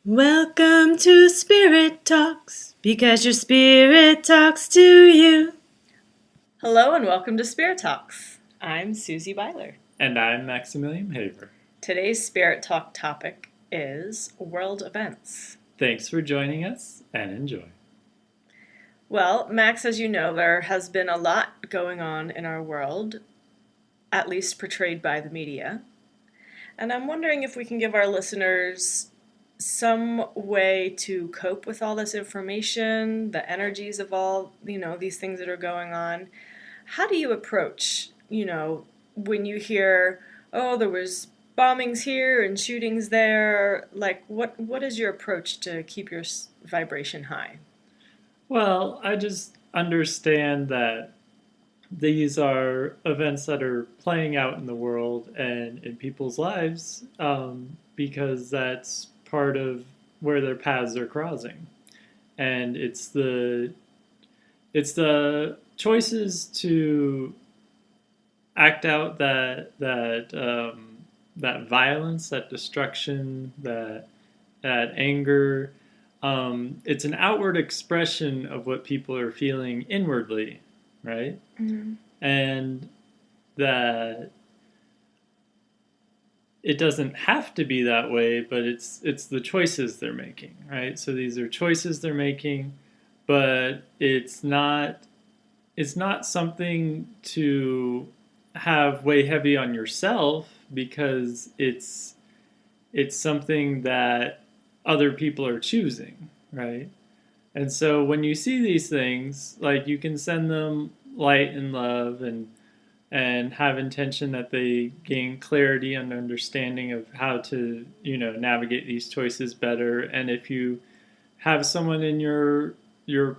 Welcome to Spirit Talks, because your spirit talks to you. Hello and welcome to Spirit Talks. I'm Susie Beiler. And I'm Maximilliam Haver. Today's Spirit Talk topic is world events. Thanks for joining us and enjoy. Well, Max, as you know, there has been a lot going on in our world, at least portrayed by the media. And I'm wondering if we can give our listeners some way to cope with all this information, the energies of all, these things that are going on. How do you approach, when you hear, oh, there was bombings here and shootings there? Like, what is your approach to keep your vibration high? Well, I just understand that these are events that are playing out in the world and in people's lives because that's part of where their paths are crossing. And it's the choices to act out that violence, that destruction, that anger. It's an outward expression of what people are feeling inwardly, right? Mm-hmm. And that it doesn't have to be that way, but it's the choices they're making, right? So these are choices they're making, but it's not something to have weigh heavy on yourself, because it's something that other people are choosing, right? And so when you see these things, like, you can send them light and love and have intention that they gain clarity and understanding of how to, navigate these choices better. And if you have someone in your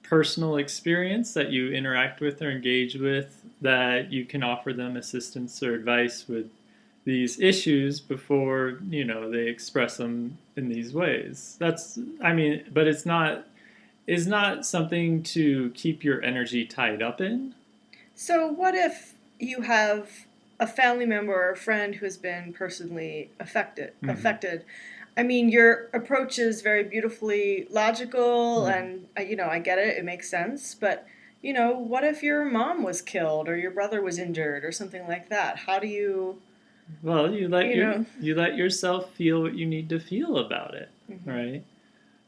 personal experience that you interact with or engage with, that you can offer them assistance or advice with these issues before, they express them in these ways. But it's not something to keep your energy tied up in. So what if you have a family member or a friend who has been personally affected? I mean, your approach is very beautifully logical, and I get it. It makes sense. But what if your mom was killed or your brother was injured or something like that? How do you? Well, you let yourself feel what you need to feel about it, right?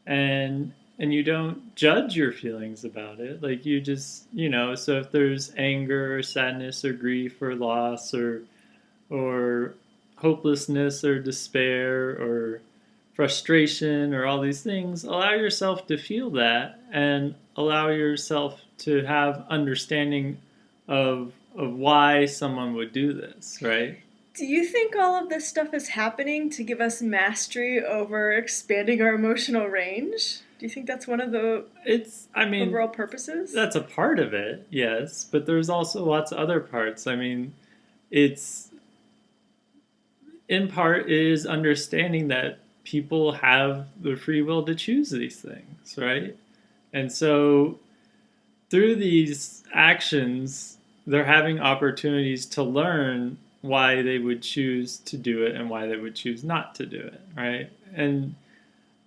And you don't judge your feelings about it. Like, you just, so if there's anger or sadness or grief or loss or hopelessness or despair or frustration or all these things, allow yourself to feel that, and allow yourself to have understanding of why someone would do this, right? Do you think all of this stuff is happening to give us mastery over expanding our emotional range? Do you think that's one of the overall purposes? That's a part of it, yes, but there's also lots of other parts. I mean, it's in part is understanding that people have the free will to choose these things, right? And so through these actions, they're having opportunities to learn why they would choose to do it and why they would choose not to do it, right?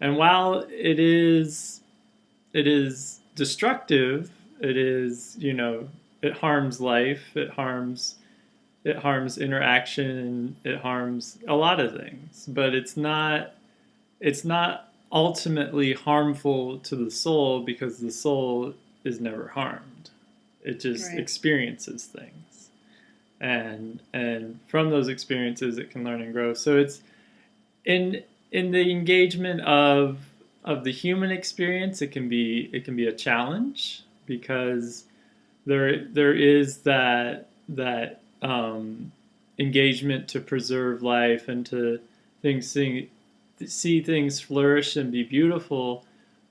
And while it is destructive, it is, it harms life, it harms interaction, and it harms a lot of things, but it's not ultimately harmful to the soul, because the soul is never harmed. It just experiences things. And from those experiences it can learn and grow. So it's in the engagement of the human experience, it can be a challenge, because there is that engagement to preserve life and to see things flourish and be beautiful,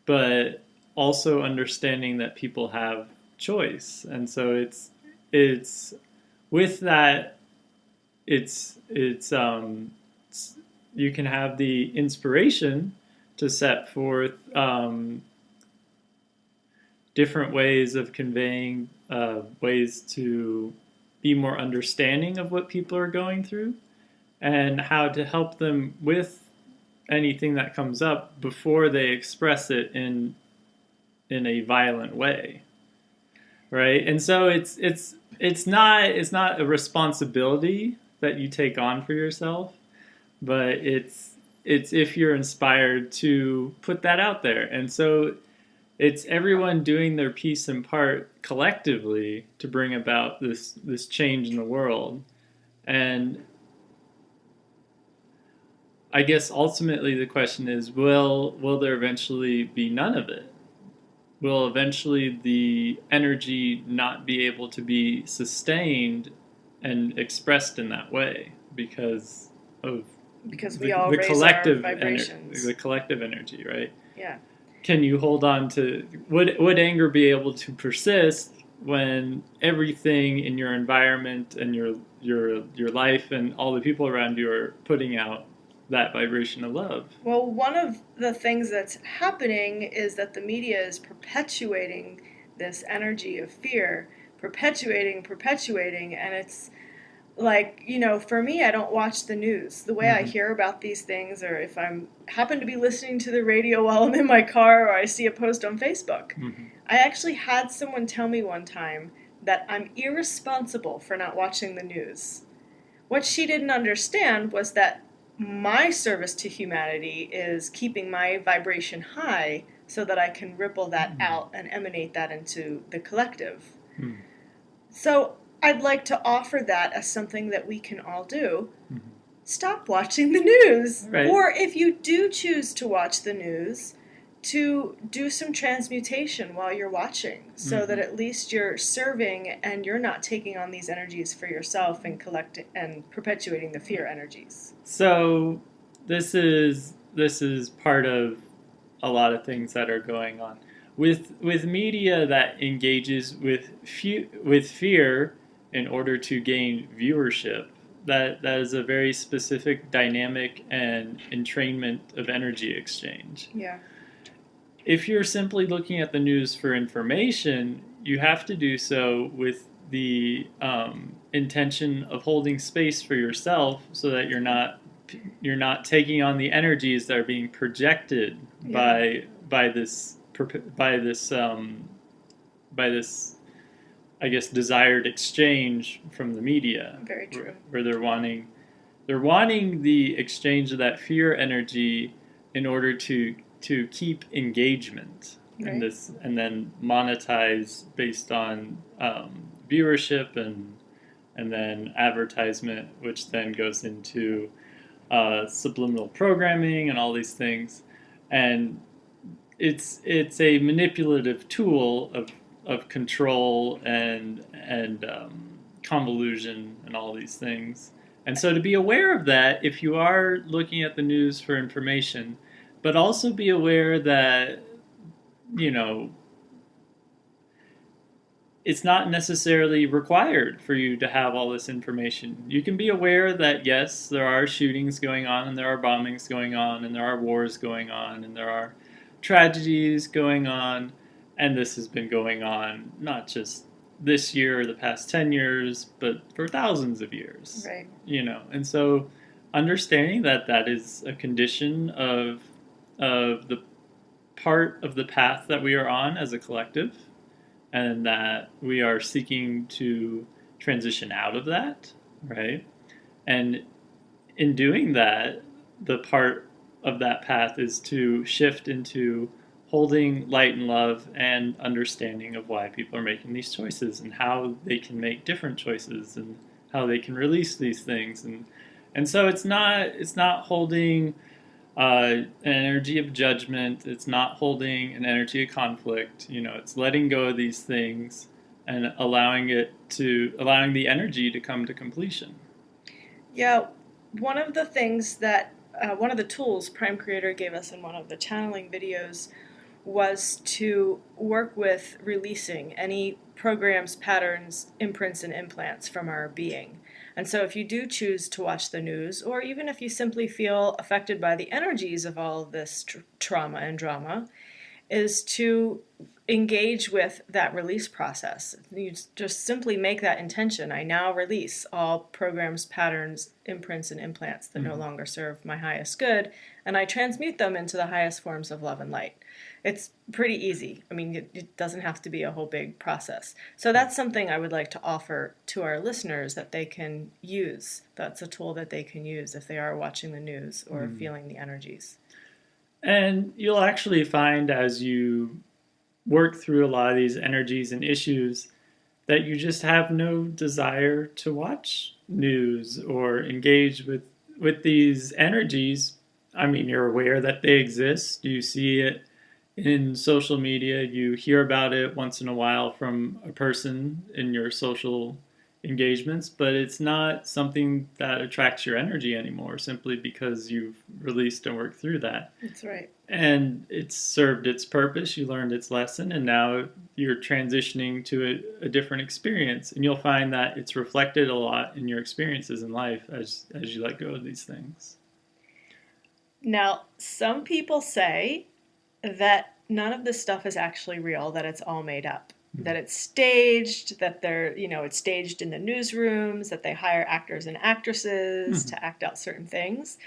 but also understanding that people have choice. And so it's with that, it's you can have the inspiration to set forth different ways of conveying, ways to be more understanding of what people are going through, and how to help them with anything that comes up before they express it in a violent way, right? And so it's not a responsibility that you take on for yourself, but it's if you're inspired to put that out there. And so it's everyone doing their piece and part collectively to bring about this change in the world. And I guess ultimately the question is, will there eventually be none of it? Will eventually the energy not be able to be sustained and expressed in that way because of we all raise collective our vibrations. The collective energy, right? Yeah. Can you hold on to, would anger be able to persist when everything in your environment and your life and all the people around you are putting out that vibration of love? Well, one of the things that's happening is that the media is perpetuating this energy of fear, perpetuating, and it's like, for me, I don't watch the news. The way I hear about these things, or if I'm happen to be listening to the radio while I'm in my car, or I see a post on Facebook. I actually had someone tell me one time that I'm irresponsible for not watching the news. What she didn't understand was that my service to humanity is keeping my vibration high so that I can ripple that out and emanate that into the collective. So I'd like to offer that as something that we can all do. Stop watching the news. Right. Or if you do choose to watch the news, to do some transmutation while you're watching so that at least you're serving and you're not taking on these energies for yourself and collecting and perpetuating the fear energies. So this is part of a lot of things that are going on with media that engages with fear in order to gain viewership. That is a very specific dynamic and entrainment of energy exchange. Yeah. If you're simply looking at the news for information, you have to do so with the intention of holding space for yourself, so that you're not taking on the energies that are being projected by this I guess desired exchange from the media. Very true. Where they're wanting the exchange of that fear energy in order to keep engagement, right. and then monetize based on viewership and then advertisement, which then goes into subliminal programming and all these things. And it's a manipulative tool of control and convolution and all these things. And so to be aware of that, if you are looking at the news for information, but also be aware that, it's not necessarily required for you to have all this information. You can be aware that, yes, there are shootings going on, and there are bombings going on, and there are wars going on, and there are tragedies going on, and this has been going on not just this year or the past 10 years, but for thousands of years. Right. And so understanding that is a condition of the part of the path that we are on as a collective, and that we are seeking to transition out of that, right? And in doing that, the part of that path is to shift into holding light and love and understanding of why people are making these choices and how they can make different choices and how they can release these things. And so it's not holding an energy of judgment. It's not holding an energy of conflict. It's letting go of these things and allowing the energy to come to completion. Yeah, one of the things that one of the tools Prime Creator gave us in one of the channeling videos was to work with releasing any programs, patterns, imprints, and implants from our being. And so if you do choose to watch the news, or even if you simply feel affected by the energies of all of this trauma and drama, is to engage with that release process. You just simply make that intention. I now release all programs, patterns, imprints, and implants that no longer serve my highest good, and I transmute them into the highest forms of love and light. It's pretty easy. I mean, it doesn't have to be a whole big process. So that's something I would like to offer to our listeners that they can use. That's a tool that they can use if they are watching the news or feeling the energies. And you'll actually find as you work through a lot of these energies and issues that you just have no desire to watch news or engage with these energies. I mean, you're aware that they exist. You see it in social media. You hear about it once in a while from a person in your social engagements, but it's not something that attracts your energy anymore simply because you've released and worked through that. That's right. And it's served its purpose. You learned its lesson, and now you're transitioning to a different experience. And you'll find that it's reflected a lot in your experiences in life as you let go of these things. Now, some people say that none of this stuff is actually real, that it's all made up, that it's staged, that it's staged in the newsrooms, that they hire actors and actresses to act out certain things.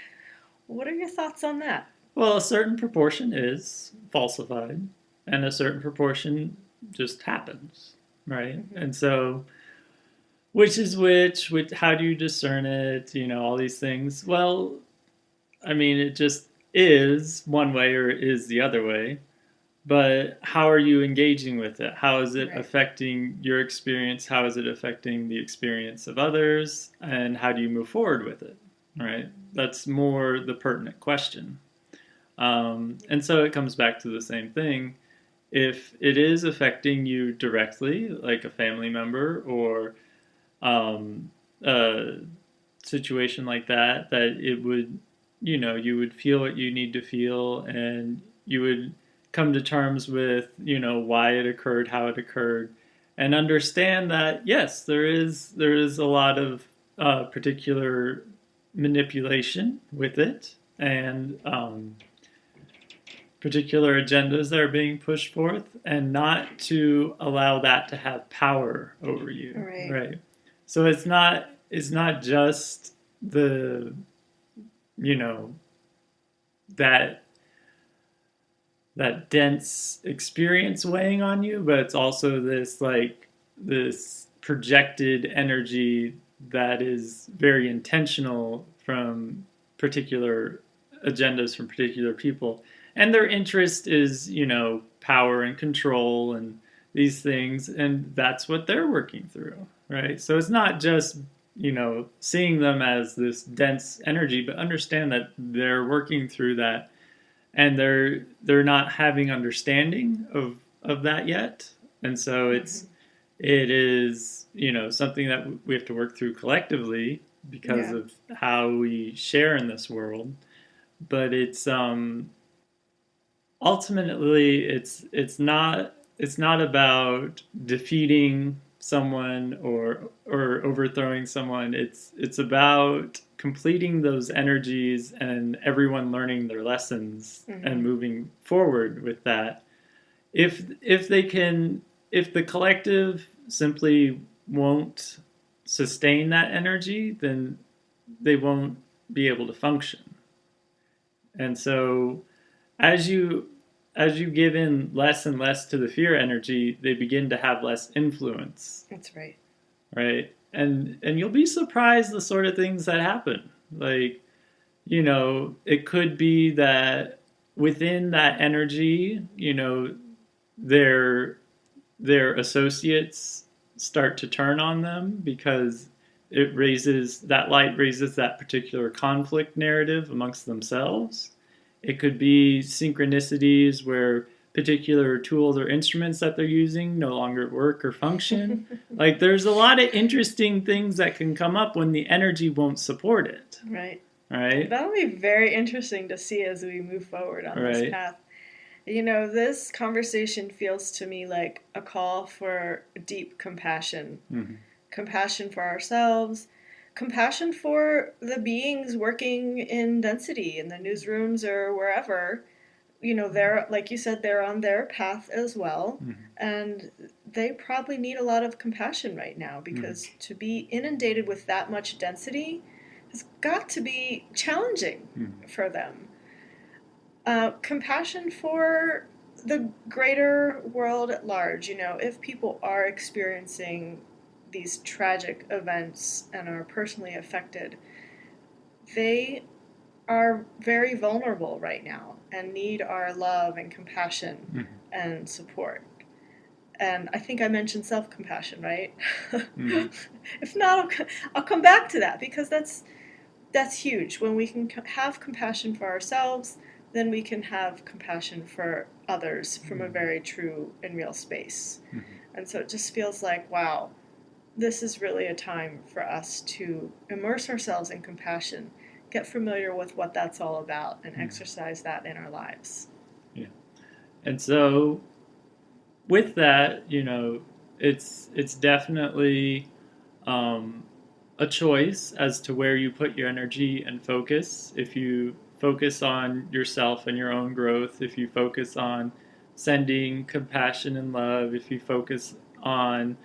What are your thoughts on that? Well, a certain proportion is falsified, and a certain proportion just happens, right? And so, which is which? How do you discern it? All these things. Well, I mean, it just is one way or it is the other way. But how are you engaging with it? How is it affecting your experience? How is it affecting the experience of others? And how do you move forward with it, right? That's more the pertinent question. And so it comes back to the same thing. If it is affecting you directly, like a family member or a situation like that it would, you would feel what you need to feel, and you would come to terms with, why it occurred, how it occurred, and understand that, yes, there is a lot of particular manipulation with it, and particular agendas that are being pushed forth, and not to allow that to have power over you. Right. So it's not just the, that dense experience weighing on you, but it's also this projected energy that is very intentional from particular agendas from particular people. And their interest is, power and control and these things, and that's what they're working through, right? So it's not just, seeing them as this dense energy, but understand that they're working through that, and they're not having understanding of that yet. And so it is, something that we have to work through collectively because of how we share in this world. But it's ultimately it's not about defeating someone or overthrowing someone. It's about completing those energies and everyone learning their lessons and moving forward with that. If the collective simply won't sustain that energy, then they won't be able to function. And so as you give in less and less to the fear energy, they begin to have less influence. That's right. Right? And you'll be surprised the sort of things that happen. Like, it could be that within that energy, their associates start to turn on them because it raises that particular conflict narrative amongst themselves. It could be synchronicities where particular tools or instruments that they're using no longer work or function. Like, there's a lot of interesting things that can come up when the energy won't support it. Right. Right? That'll be very interesting to see as we move forward on this path. This conversation feels to me like a call for deep compassion. Compassion for ourselves, compassion for the beings working in density in the newsrooms or wherever. They're, like you said, they're on their path as well. And they probably need a lot of compassion right now because to be inundated with that much density has got to be challenging for them. Compassion for the greater world at large. If people are experiencing these tragic events and are personally affected, they are very vulnerable right now and need our love and compassion Mhm. and support. And I think I mentioned self-compassion, right? Mhm. If not, I'll come back to that, because that's huge. When we can have compassion for ourselves, then we can have compassion for others from a very true and real space. Mhm. And so it just feels like, wow, this is really a time for us to immerse ourselves in compassion, get familiar with what that's all about, and exercise that in our lives. Yeah. And so with that, it's definitely um, a choice as to where you put your energy and focus. If you focus on yourself and your own growth, if you focus on sending compassion and love, if you focus on,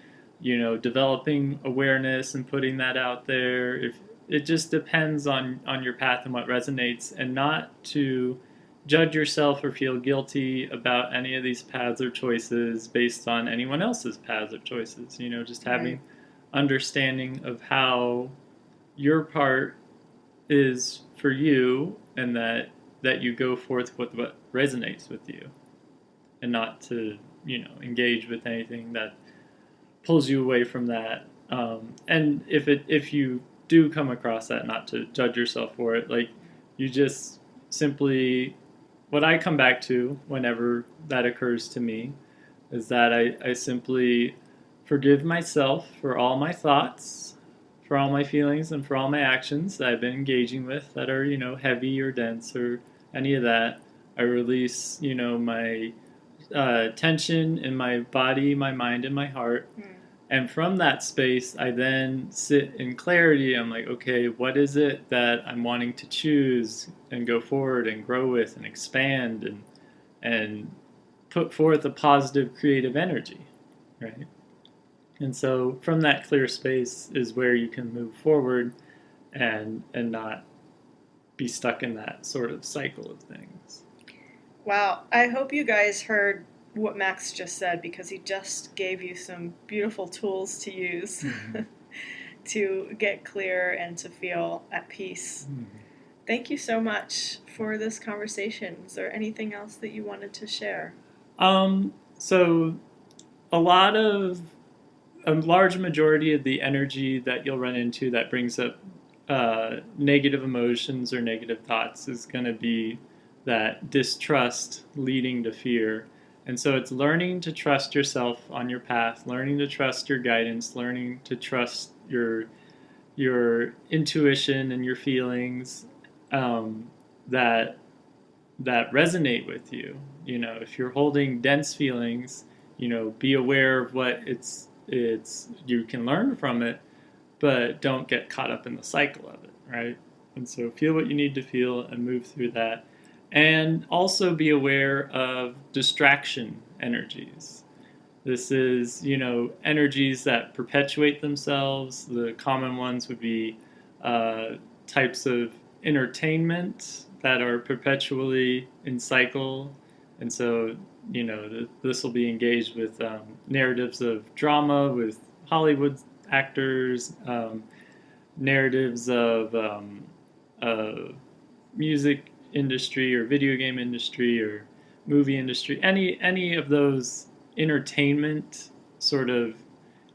developing awareness and putting that out there, if it just depends on your path and what resonates, and not to judge yourself or feel guilty about any of these paths or choices based on anyone else's paths or choices. Just having Right. understanding of how your part is for you, and that you go forth with what resonates with you, and not to engage with anything that pulls you away from that. And if you do come across that, not to judge yourself for it. Like, you just simply, what I come back to whenever that occurs to me is that I simply forgive myself for all my thoughts, for all my feelings, and for all my actions that I've been engaging with that are, heavy or dense or any of that. I release, my tension in my body, my mind, and my heart. Mm. And from that space, I then sit in clarity. I'm like, okay, what is it that I'm wanting to choose and go forward and grow with and expand and put forth a positive creative energy, right? And so from that clear space is where you can move forward and not be stuck in that sort of cycle of things. Wow. I hope you guys heard what Max just said, because he just gave you some beautiful tools to use to get clear and to feel at peace. Thank you so much for this conversation. Is there anything else that you wanted to share? So a large majority of the energy that you'll run into that brings up negative emotions or negative thoughts is going to be that distrust leading to fear. And so it's learning to trust yourself on your path, learning to trust your guidance, learning to trust your intuition and your feelings, that resonate with you. If you're holding dense feelings, be aware of what it's you can learn from it, but don't get caught up in the cycle of it, right? And so feel what you need to feel and move through that. And also be aware of distraction energies. This is, energies that perpetuate themselves. The common ones would be types of entertainment that are perpetually in cycle. And so, this will be engaged with narratives of drama, with Hollywood actors, narratives of music industry or video game industry or movie industry, any of those entertainment sort of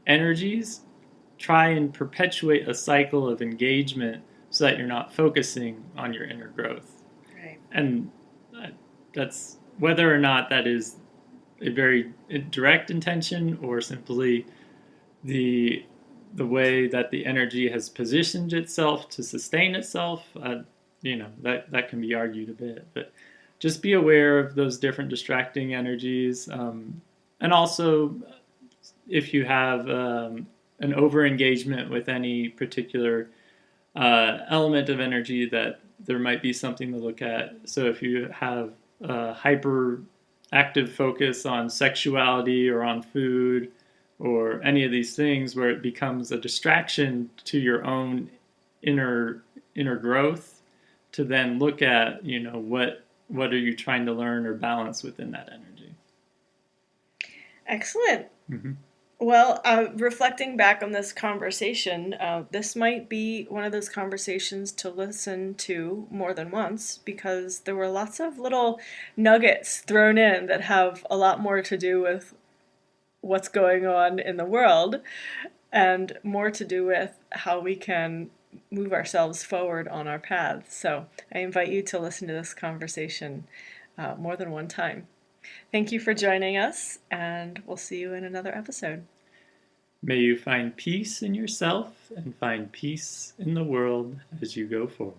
energies. Try and perpetuate a cycle of engagement so that you're not focusing on your inner growth. Right. And that's whether or not that is a very direct intention or simply the way that the energy has positioned itself to sustain itself. That can be argued a bit, but just be aware of those different distracting energies, and also if you have an over engagement with any particular element of energy, that there might be something to look at. So if you have a hyper active focus on sexuality or on food or any of these things where it becomes a distraction to your own inner growth, to then look at what are you trying to learn or balance within that energy? Excellent. Mm-hmm. Well, reflecting back on this conversation, this might be one of those conversations to listen to more than once because there were lots of little nuggets thrown in that have a lot more to do with what's going on in the world and more to do with how we can move ourselves forward on our paths. So I invite you to listen to this conversation more than one time. Thank you for joining us, and we'll see you in another episode. May you find peace in yourself and find peace in the world as you go forward.